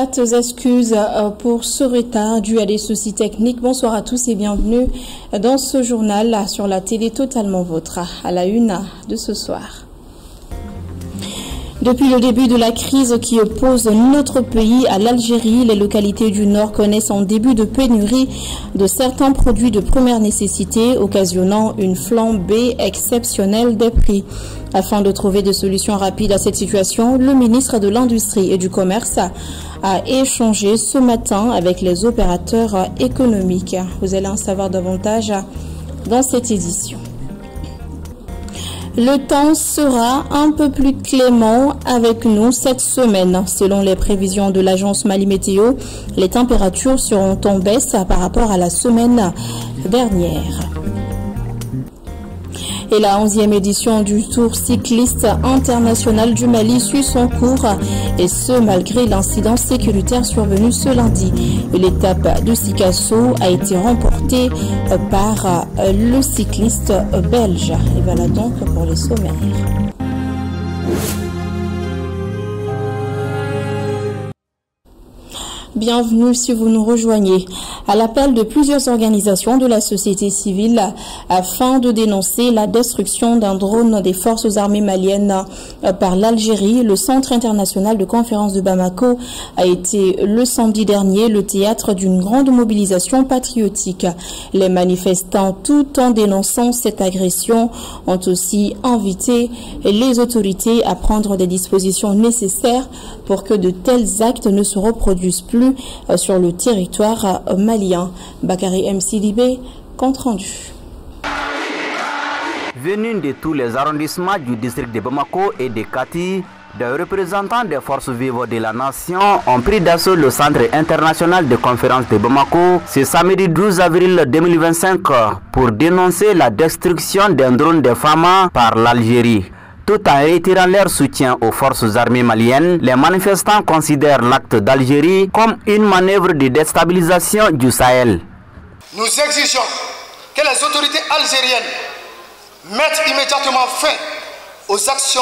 plates excuses pour ce retard dû à des soucis techniques. Bonsoir à tous et bienvenue dans ce journal sur la télé Totalement Vôtre à la une de ce soir. Depuis le début de la crise qui oppose notre pays à l'Algérie, les localités du Nord connaissent un début de pénurie de certains produits de première nécessité, occasionnant une flambée exceptionnelle des prix. Afin de trouver des solutions rapides à cette situation, le ministre de l'Industrie et du Commerce a échangé ce matin avec les opérateurs économiques. Vous allez en savoir davantage dans cette édition. Le temps sera un peu plus clément avec nous cette semaine. Selon les prévisions de l'agence Mali Météo, les températures seront en baisse par rapport à la semaine dernière. Et la 11e édition du Tour cycliste international du Mali suit son cours, et ce malgré l'incident sécuritaire survenu ce lundi. L'étape de Sikasso a été remportée par le cycliste belge. Et voilà donc pour les sommaires. Bienvenue si vous nous rejoignez. À l'appel de plusieurs organisations de la société civile afin de dénoncer la destruction d'un drone des forces armées maliennes par l'Algérie, le Centre international de conférence de Bamako a été le samedi dernier le théâtre d'une grande mobilisation patriotique. Les manifestants, tout en dénonçant cette agression, ont aussi invité les autorités à prendre des dispositions nécessaires pour que de tels actes ne se reproduisent plus sur le territoire malien. Bakary M. Sidibé, compte rendu. Venus de tous les arrondissements du district de Bamako et de Kati, des représentants des forces vives de la nation ont pris d'assaut le Centre international de conférence de Bamako ce samedi 12 avril 2025 pour dénoncer la destruction d'un drone de femmes par l'Algérie. Tout en réitérant leur soutien aux forces armées maliennes, les manifestants considèrent l'acte d'Algérie comme une manœuvre de déstabilisation du Sahel. Nous exigeons que les autorités algériennes mettent immédiatement fin aux actions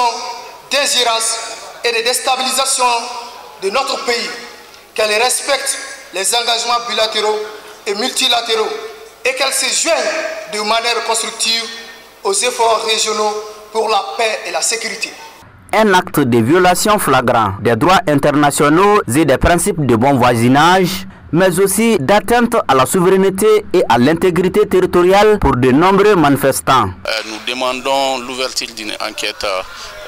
d'ingérence et de déstabilisation de notre pays, qu'elles respectent les engagements bilatéraux et multilatéraux et qu'elles se joignent de manière constructive aux efforts régionaux pour la paix et la sécurité. Un acte de violation flagrant des droits internationaux et des principes de bon voisinage, mais aussi d'atteinte à la souveraineté et à l'intégrité territoriale pour de nombreux manifestants. Nous demandons l'ouverture d'une enquête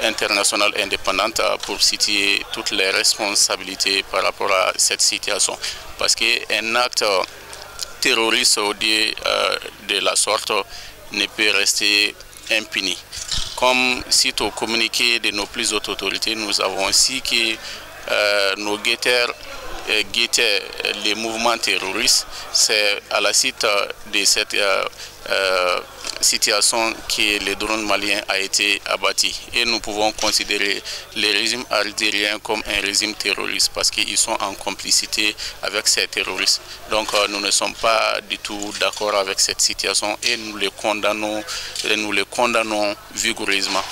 internationale indépendante pour situer toutes les responsabilités par rapport à cette situation. Parce qu'un acte terroriste de la sorte ne peut rester impuni. Comme suite au communiqué de nos plus hautes autorités, nous avons aussi que nos guetteurs guettaient les mouvements terroristes. C'est à la suite de cette situation que le drone malien a été abattu. Et nous pouvons considérer le régime algérien comme un régime terroriste parce qu'ils sont en complicité avec ces terroristes. Donc nous ne sommes pas du tout d'accord avec cette situation et nous les condamnons vigoureusement.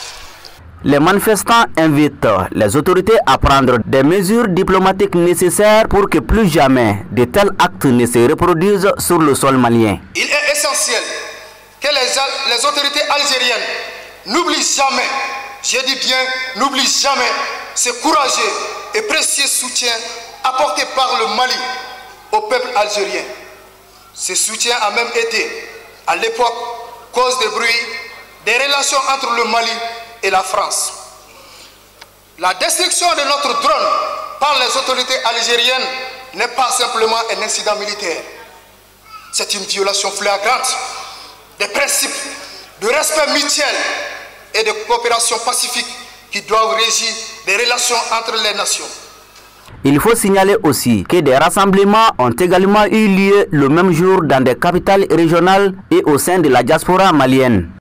Les manifestants invitent les autorités à prendre des mesures diplomatiques nécessaires pour que plus jamais de tels actes ne se reproduisent sur le sol malien. Il est essentiel que les autorités algériennes n'oublient jamais, je dis bien, n'oublient jamais ce courageux et précieux soutien apporté par le Mali au peuple algérien. Ce soutien a même été, à l'époque, cause de bruit des relations entre le Mali et la France. La destruction de notre drone par les autorités algériennes n'est pas simplement un incident militaire. C'est une violation flagrante des principes de respect mutuel et de coopération pacifique qui doivent régir les relations entre les nations. Il faut signaler aussi que des rassemblements ont également eu lieu le même jour dans des capitales régionales et au sein de la diaspora malienne.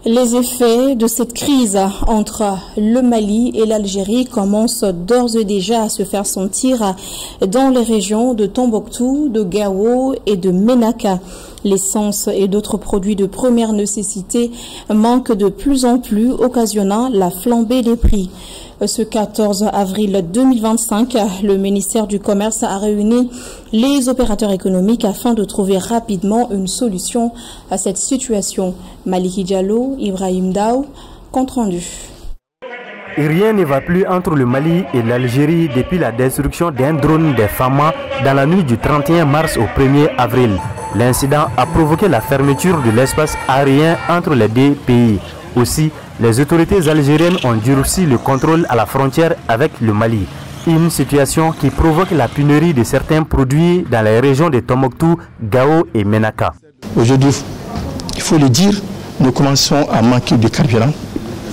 Les effets de cette crise entre le Mali et l'Algérie commencent d'ores et déjà à se faire sentir dans les régions de Tombouctou, de Gao et de Ménaka. L'essence et d'autres produits de première nécessité manquent de plus en plus, occasionnant la flambée des prix. Ce 14 avril 2025, le ministère du Commerce a réuni les opérateurs économiques afin de trouver rapidement une solution à cette situation. Maliki Diallo, Ibrahim Daou, compte rendu. Rien ne va plus entre le Mali et l'Algérie depuis la destruction d'un drone des FAMA dans la nuit du 31 mars au 1er avril. L'incident a provoqué la fermeture de l'espace aérien entre les deux pays. Aussi, les autorités algériennes ont durci le contrôle à la frontière avec le Mali. Une situation qui provoque la pénurie de certains produits dans les régions de Tombouctou, Gao et Menaka. Aujourd'hui, il faut le dire, nous commençons à manquer de carburant.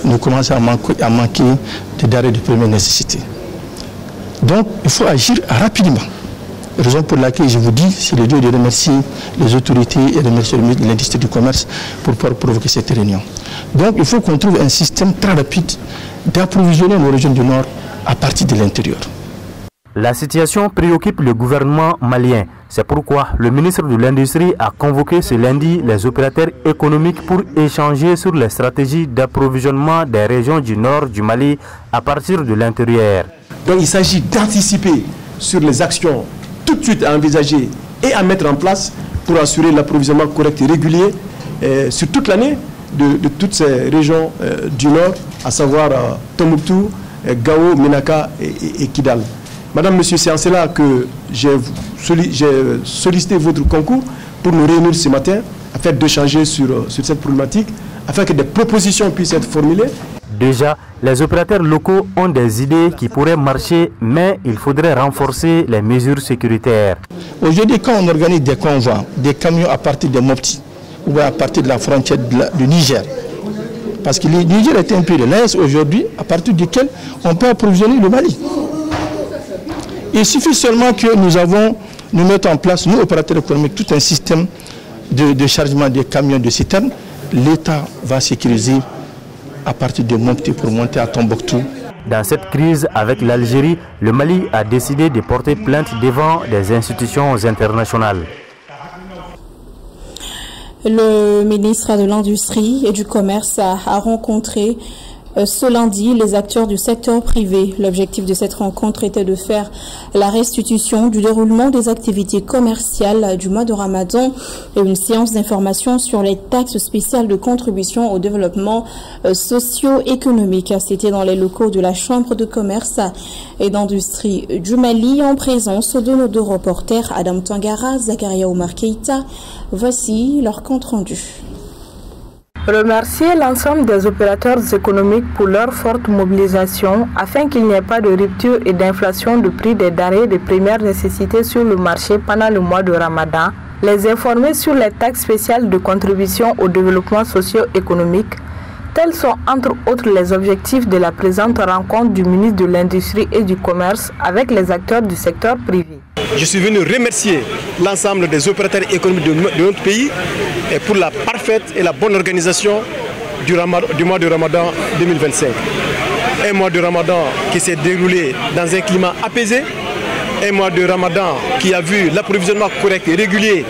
Nous commençons à manquer de denrées de première nécessité. Donc, il faut agir rapidement. Raison pour laquelle je vous dis, c'est le lieu de remercier les autorités et de remercier le ministre de l'Industrie et du Commerce pour pouvoir provoquer cette réunion. Donc, il faut qu'on trouve un système très rapide d'approvisionner nos régions du Nord à partir de l'intérieur. La situation préoccupe le gouvernement malien. C'est pourquoi le ministre de l'Industrie a convoqué ce lundi les opérateurs économiques pour échanger sur les stratégies d'approvisionnement des régions du nord du Mali à partir de l'intérieur. Donc il s'agit d'anticiper sur les actions tout de suite à envisager et à mettre en place pour assurer l'approvisionnement correct et régulier sur toute l'année de toutes ces régions du nord, à savoir Tombouctou, Gao, Menaka et Kidal. Madame, Monsieur, c'est en cela que j'ai sollicité votre concours pour nous réunir ce matin afin d'échanger sur cette problématique, afin que des propositions puissent être formulées. Déjà, les opérateurs locaux ont des idées qui pourraient marcher, mais il faudrait renforcer les mesures sécuritaires. Aujourd'hui, quand on organise des convois, des camions à partir de Mopti ou à partir de la frontière du Niger, parce que le Niger est un pays de l'Est aujourd'hui, à partir duquel on peut approvisionner le Mali. Il suffit seulement que nous mettons en place, nous opérateurs économiques, tout un système de chargement des camions de citernes. L'État va sécuriser à partir de Mopti pour monter à Tombouctou. Dans cette crise avec l'Algérie, le Mali a décidé de porter plainte devant des institutions internationales. Le ministre de l'Industrie et du Commerce a rencontré ce lundi les acteurs du secteur privé. L'objectif de cette rencontre était de faire la restitution du déroulement des activités commerciales du mois de Ramadan et une séance d'information sur les taxes spéciales de contribution au développement socio-économique. C'était dans les locaux de la Chambre de commerce et d'industrie du Mali en présence de nos deux reporters Adam Tangara, Zakaria Omar Keita. Voici leur compte rendu. Remercier l'ensemble des opérateurs économiques pour leur forte mobilisation afin qu'il n'y ait pas de rupture et d'inflation de prix des denrées de première nécessité sur le marché pendant le mois de Ramadan, les informer sur les taxes spéciales de contribution au développement socio-économique. Tels sont entre autres les objectifs de la présente rencontre du ministre de l'Industrie et du Commerce avec les acteurs du secteur privé. Je suis venu remercier l'ensemble des opérateurs économiques de notre pays pour la parfaite et la bonne organisation du mois de Ramadan 2025. Un mois de Ramadan qui s'est déroulé dans un climat apaisé, un mois de Ramadan qui a vu l'approvisionnement correct et régulier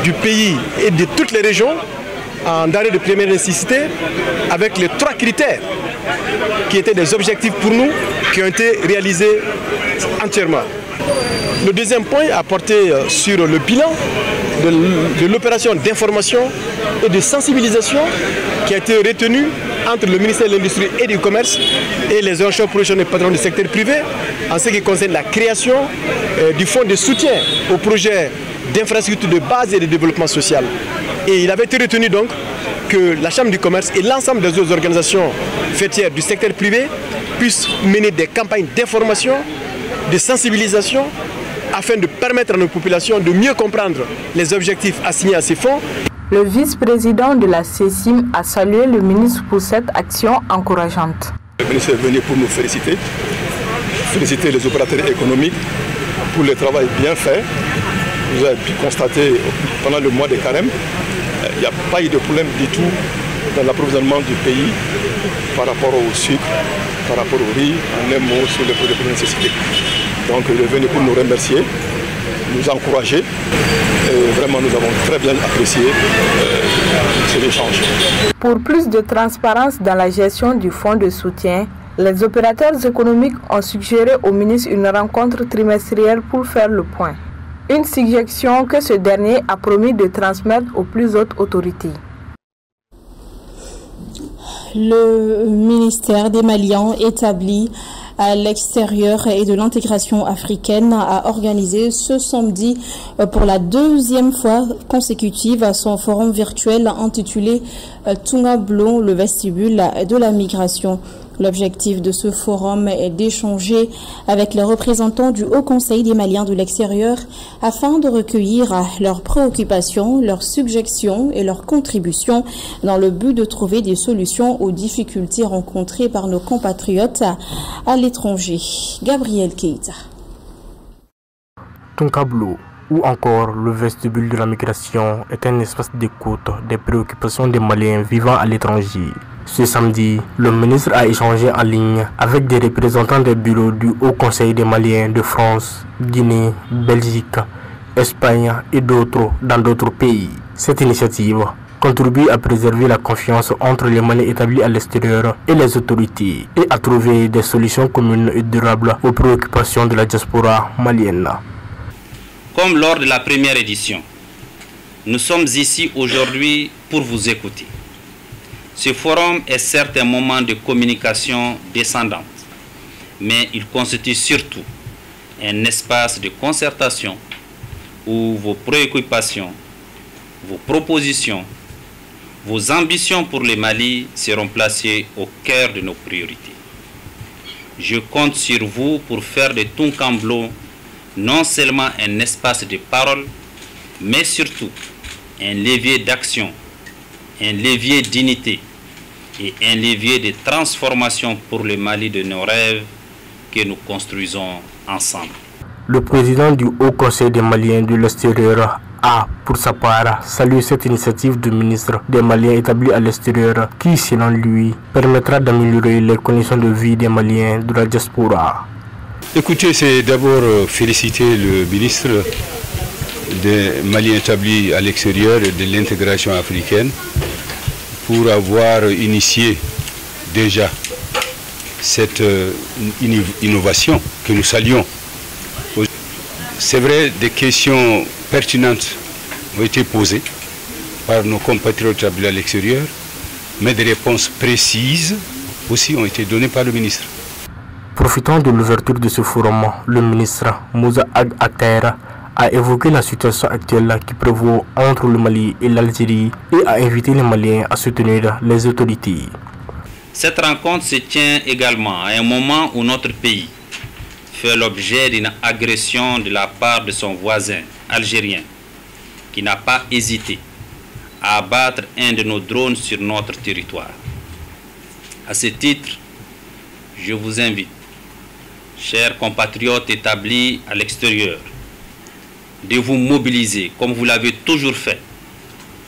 du pays et de toutes les régions en denrées de première nécessité, avec les 3 critères qui étaient des objectifs pour nous, qui ont été réalisés entièrement. Le deuxième point a porté sur le bilan de l'opération d'information et de sensibilisation qui a été retenue entre le ministère de l'Industrie et du Commerce et les organisations professionnelles et patrons du secteur privé en ce qui concerne la création du fonds de soutien aux projets d'infrastructures de base et de développement social. Et il avait été retenu donc que la Chambre du commerce et l'ensemble des autres organisations fêtières du secteur privé puissent mener des campagnes d'information, de sensibilisation, afin de permettre à nos populations de mieux comprendre les objectifs assignés à ces fonds. Le vice-président de la CECIM a salué le ministre pour cette action encourageante. Le ministre est venu pour nous féliciter les opérateurs économiques pour le travail bien fait. Vous avez pu constater pendant le mois de carême, il n'y a pas eu de problème du tout dans l'approvisionnement du pays par rapport au sucre, par rapport au riz, en un mot sur les produits de nécessité. Donc il est venu pour nous remercier, nous encourager et vraiment nous avons très bien apprécié cet échange. Pour plus de transparence dans la gestion du fonds de soutien, Les opérateurs économiques ont suggéré au ministre une rencontre trimestrielle pour faire le point. Une suggestion que ce dernier a promis de transmettre aux plus hautes autorités. Le ministère des Maliens établi à l'extérieur et de l'intégration africaine a organisé ce samedi pour la deuxième fois consécutive son forum virtuel intitulé Tungablo, le vestibule de la migration. L'objectif de ce forum est d'échanger avec les représentants du Haut Conseil des Maliens de l'extérieur afin de recueillir leurs préoccupations, leurs suggestions et leurs contributions dans le but de trouver des solutions aux difficultés rencontrées par nos compatriotes à l'étranger. Gabriel Keita. Tungablo, ou encore le vestibule de la migration, est un espace d'écoute des préoccupations des Maliens vivant à l'étranger. Ce samedi, le ministre a échangé en ligne avec des représentants des bureaux du Haut Conseil des Maliens de France, Guinée, Belgique, Espagne et d'autres dans d'autres pays. Cette initiative contribue à préserver la confiance entre les Maliens établis à l'extérieur et les autorités et à trouver des solutions communes et durables aux préoccupations de la diaspora malienne. Comme lors de la première édition, nous sommes ici aujourd'hui pour vous écouter. Ce forum est certes un moment de communication descendante, mais il constitue surtout un espace de concertation où vos préoccupations, vos propositions, vos ambitions pour le Mali seront placées au cœur de nos priorités. Je compte sur vous pour faire de Tungablo non seulement un espace de parole, mais surtout un levier d'action, un levier d'unité et un levier de transformation pour le Mali de nos rêves que nous construisons ensemble. Le président du Haut Conseil des Maliens de l'extérieur a, pour sa part, salué cette initiative du ministre des Maliens établi à l'extérieur qui, selon lui, permettra d'améliorer les conditions de vie des Maliens de la diaspora. Écoutez, c'est d'abord féliciter le ministre des Maliens établis à l'extérieur et de l'intégration africaine pour avoir initié déjà cette innovation que nous saluons. C'est vrai, des questions pertinentes ont été posées par nos compatriotes établis à l'extérieur, mais des réponses précises aussi ont été données par le ministre. Profitant de l'ouverture de ce forum, le ministre Moussa Ag Ater a évoqué la situation actuelle qui prévaut entre le Mali et l'Algérie et a invité les Maliens à soutenir les autorités. Cette rencontre se tient également à un moment où notre pays fait l'objet d'une agression de la part de son voisin algérien qui n'a pas hésité à abattre un de nos drones sur notre territoire. À ce titre, je vous invite, chers compatriotes établis à l'extérieur, de vous mobiliser comme vous l'avez toujours fait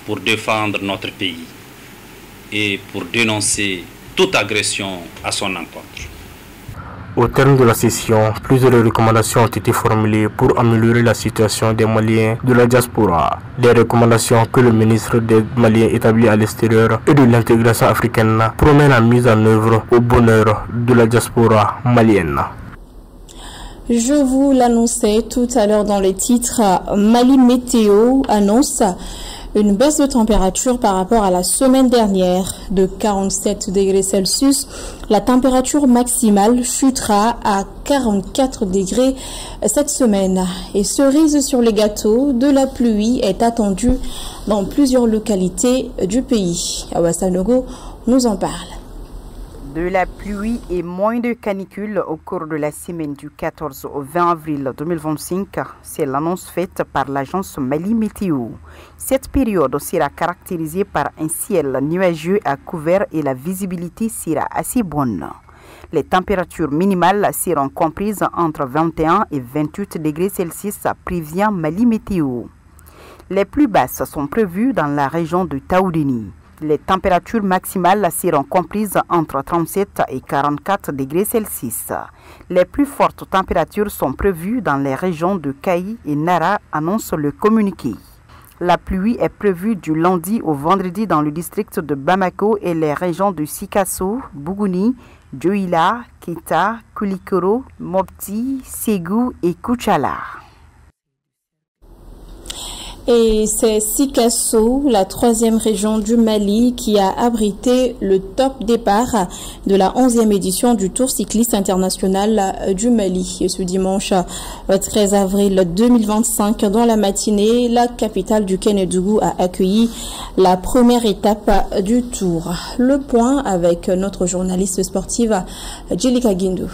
pour défendre notre pays et pour dénoncer toute agression à son encontre. Au terme de la session, plusieurs recommandations ont été formulées pour améliorer la situation des Maliens de la diaspora. Des recommandations que le ministre des Maliens établi à l'extérieur et de l'intégration africaine promet la mise en œuvre au bonheur de la diaspora malienne. Je vous l'annonçais tout à l'heure dans les titres, Mali Météo annonce une baisse de température par rapport à la semaine dernière de 47 degrés Celsius. La température maximale chutera à 44 degrés cette semaine. Et cerise sur les gâteaux, de la pluie est attendue dans plusieurs localités du pays. Awa Sanogo nous en parle. De la pluie et moins de canicule au cours de la semaine du 14 au 20 avril 2025, c'est l'annonce faite par l'agence Mali Météo. Cette période sera caractérisée par un ciel nuageux à couvert et la visibilité sera assez bonne. Les températures minimales seront comprises entre 21 et 28 degrés Celsius, prévient Mali Météo. Les plus basses sont prévues dans la région de Taoudini. Les températures maximales seront comprises entre 37 et 44 degrés Celsius. Les plus fortes températures sont prévues dans les régions de Kaï et Nara, annonce le communiqué. La pluie est prévue du lundi au vendredi dans le district de Bamako et les régions de Sikasso, Bougouni, Dioula, Keita, Koulikoro, Mopti, Ségou et Koutchala. Et c'est Sikasso, la 3e région du Mali, qui a abrité le top départ de la 11e édition du Tour cycliste international du Mali. Et ce dimanche 13 avril 2025, dans la matinée, la capitale du Kénédougou a accueilli la première étape du Tour. Le point avec notre journaliste sportive, Djelika Guindou.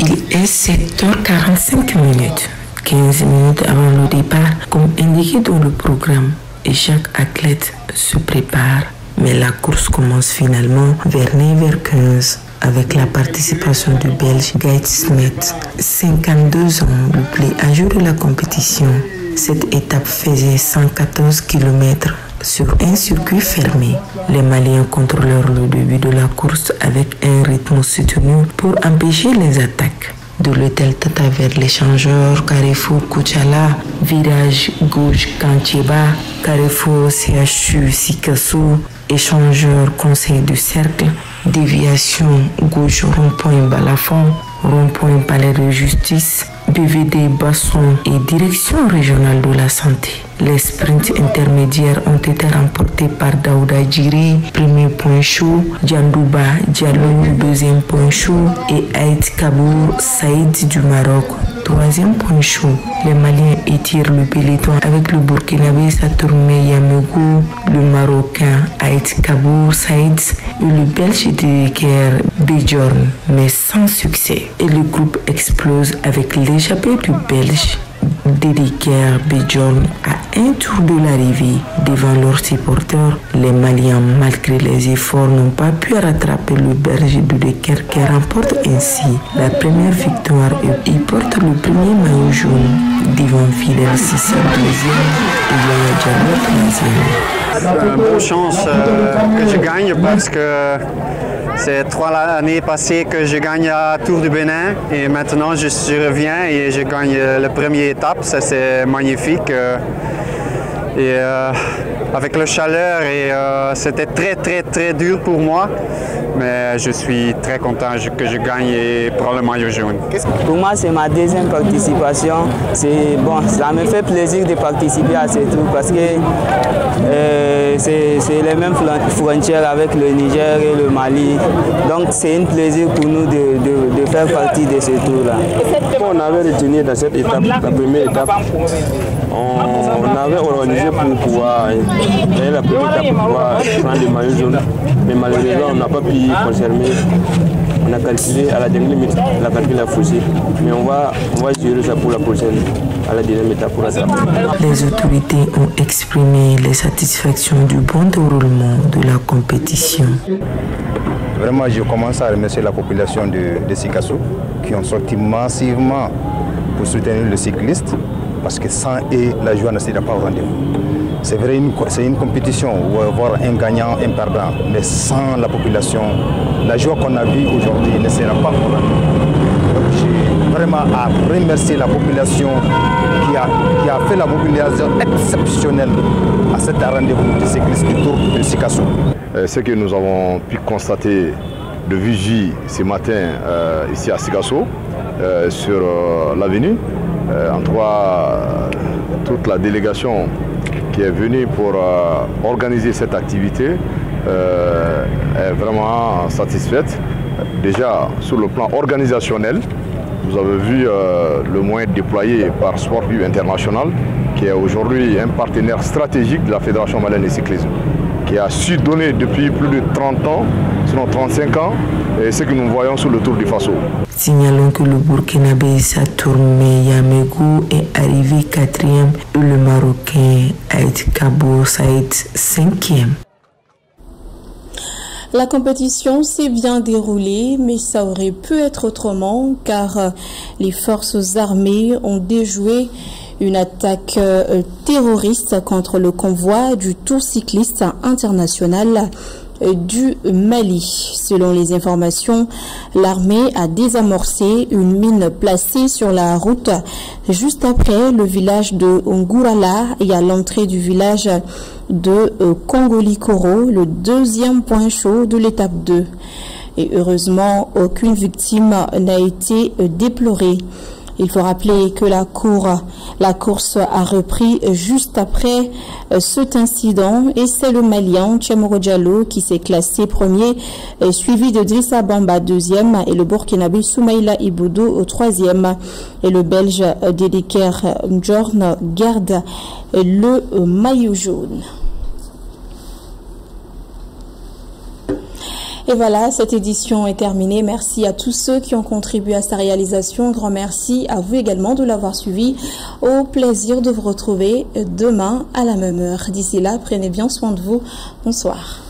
Il est 7h45 minutes. 15 minutes avant le départ, comme indiqué dans le programme, et chaque athlète se prépare. Mais la course commence finalement vers 9h15 avec la participation du Belge Gaët Smith, 52 ans, le plus âgé de la compétition. Cette étape faisait 114 km sur un circuit fermé. Les Maliens contrôlèrent le début de la course avec un rythme soutenu pour empêcher les attaques. De l'hôtel Tata vers l'échangeur, carrefour Koutchala, virage gauche Kantieba, carrefour CHU Sikasso, échangeur conseil du cercle, déviation gauche rond-point Balafon, rond-point palais de justice, BVD Basson et direction régionale de la santé. Les sprints intermédiaires ont été remportés par Daouda Djiri, premier point chaud, Djandouba Diallo, deuxième point chaud, et Aït Kabour Saïd du Maroc, troisième point chaud. Les Maliens étirent le peloton avec le Burkinabé Satourmé Yamegou, le Marocain Aït Kabour Saïd et le Belge de Caire Bjorn, mais sans succès. Et le groupe explose avec l'échappée du Belge Dédicaire Bjorn à un tour de l'arrivée. Devant leurs supporters, les Maliens, malgré les efforts, n'ont pas pu rattraper le Belge de Decker qui remporte ainsi la première victoire et il porte le premier maillot jaune devant Fidel Sissi deuxième et Yaya Diallo troisième. Bonne chance que je gagne parce que c'est 3 années passées que je gagne à Tour du Bénin et maintenant je reviens et je gagne la première étape. Ça c'est magnifique. Et avec la chaleur c'était très dur pour moi. Mais je suis très content que je gagne et prends le maillot jaune. Pour moi, c'est ma deuxième participation. Bon, ça me fait plaisir de participer à ces tours parce que c'est les mêmes frontières avec le Niger et le Mali. Donc c'est un plaisir pour nous de faire partie de ce tour-là. On avait retenu dans cette étape, la première étape, on avait organisé pour pouvoir faire la première étape pour pouvoir prendre le maillot jaune. Mais malheureusement, on n'a pas pu conserver. On a calculé à la dernière minute, la calcul a faussé. Mais on va gérer ça pour la prochaine, à la dernière étape pour attraper. Les autorités ont exprimé les satisfactions du bon déroulement de la compétition. Vraiment, je commence à remercier la population de Sikasso qui ont sorti massivement pour soutenir le cycliste parce que sans eux, la joie ne sera pas au rendez-vous. C'est vrai, c'est une compétition où on va avoir un gagnant, un perdant, mais sans la population, la joie qu'on a vue aujourd'hui ne sera pas au rendez-vous. Donc j'ai vraiment à remercier la population qui a fait la mobilisation exceptionnelle à cet rendez-vous de cycliste du Tour de Sikasso. Ce que nous avons pu constater de vigie ce matin ici à Sikasso, sur l'avenue, en tout cas toute la délégation qui est venue pour organiser cette activité est vraiment satisfaite. Déjà sur le plan organisationnel, vous avez vu le moyen déployé par Sport View International, qui est aujourd'hui un partenaire stratégique de la Fédération malienne de cyclisme, qui a su donner depuis plus de 30 ans, sinon 35 ans, et ce que nous voyons sur le Tour du Faso. Signalons que le Burkinabé Satourmé Yamegou est arrivé 4e et le Marocain Aït Kabour Saïd 5e. La compétition s'est bien déroulée, mais ça aurait pu être autrement car les forces armées ont déjoué une attaque terroriste contre le convoi du Tour cycliste international du Mali. Selon les informations, l'armée a désamorcé une mine placée sur la route juste après le village de Ngourala et à l'entrée du village de Kongolikoro, le deuxième point chaud de l'étape 2. Et heureusement, aucune victime n'a été déplorée. Il faut rappeler que la course a repris juste après cet incident et c'est le Malien Tchamoro Diallo qui s'est classé premier, suivi de Drissa Bamba deuxième et le Burkinabé Soumaïla Iboudo au troisième. Et le Belge Dedeker Njorn garde le maillot jaune. Et voilà, cette édition est terminée. Merci à tous ceux qui ont contribué à sa réalisation. Un grand merci à vous également de l'avoir suivi. Au plaisir de vous retrouver demain à la même heure. D'ici là, prenez bien soin de vous. Bonsoir.